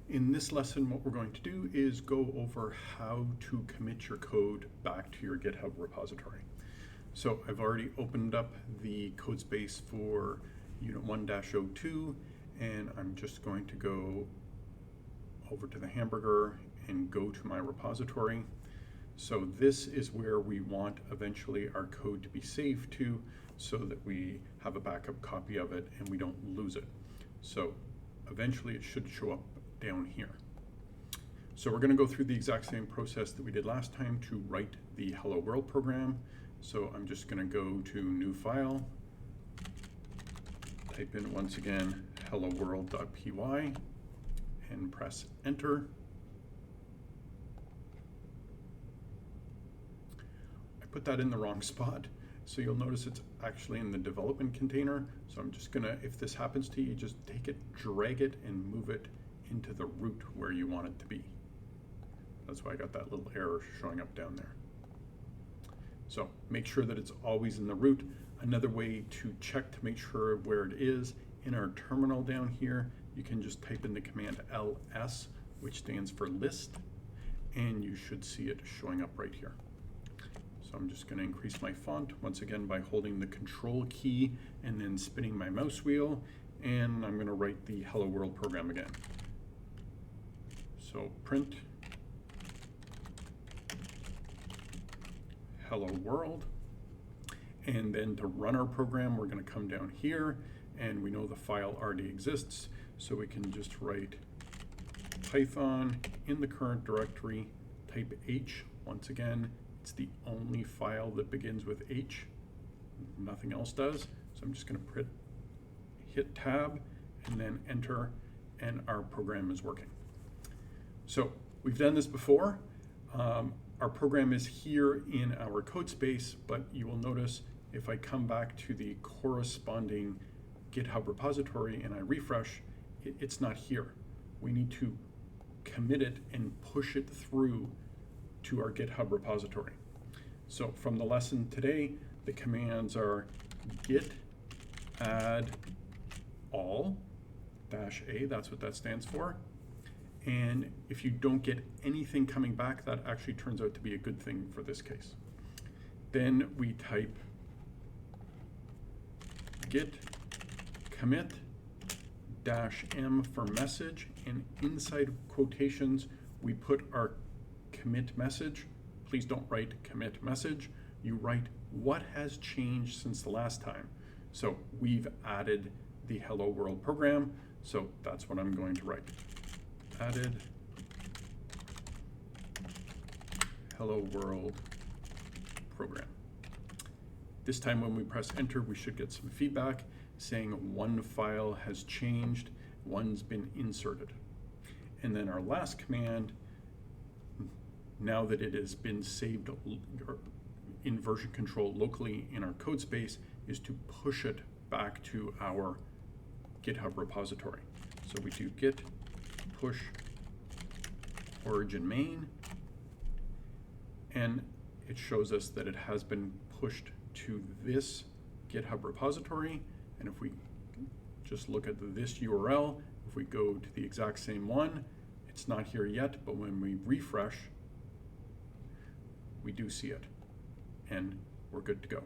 In this lesson, what we're going to do is go over how to commit your code back to your GitHub repository. So I've already opened up the code space for Unit 1-02, and I'm just going to go over to the hamburger and go to my repository. So this is where we want eventually our code to be saved to, so that we have a backup copy of it and we don't lose it. So eventually it should show up down here. So we're going to go through the exact same process that we did last time to write the Hello World program. So I'm just going to go to New File, type in once again helloworld.py, and press Enter. I put that in the wrong spot, so you'll notice it's actually in the development container. So I'm just gonna, if this happens to you, just take it, drag it, and move it into the root where you want it to be. That's why I got that little error showing up down there. So make sure that it's always in the root. Another way to check to make sure where it is, in our terminal down here, you can just type in the command ls, which stands for list, and you should see it showing up right here. So I'm just going to increase my font once again by holding the Control key and then spinning my mouse wheel, and I'm going to write the Hello World program again. So print Hello World, and then to run our program we're going to come down here, and we know the file already exists, so we can just write Python in the current directory, type H. Once again, it's the only file that begins with H, nothing else does. So I'm just going to hit tab and then enter, and our program is working. So we've done this before. Our program is here in our code space, but you will notice if I come back to the corresponding GitHub repository and I refresh, it's not here. We need to commit it and push it through to our GitHub repository. So from the lesson today, the commands are git add all -a, that's what that stands for. And if you don't get anything coming back, that actually turns out to be a good thing for this case. Then we type git commit -m for message, and inside quotations we put our commit message. Please don't write commit message. You write what has changed since the last time. So we've added the Hello World program, so that's what I'm going to write. Added Hello World program. This time when we press enter, we should get some feedback saying one file has changed, one's been inserted. And then our last command, now that it has been saved in version control locally in our code space, is to push it back to our GitHub repository. So we do git push origin main, and it shows us that it has been pushed to this GitHub repository. And if we just look at this URL, if we go to the exact same one, it's not here yet, but when we refresh, we do see it, and we're good to go.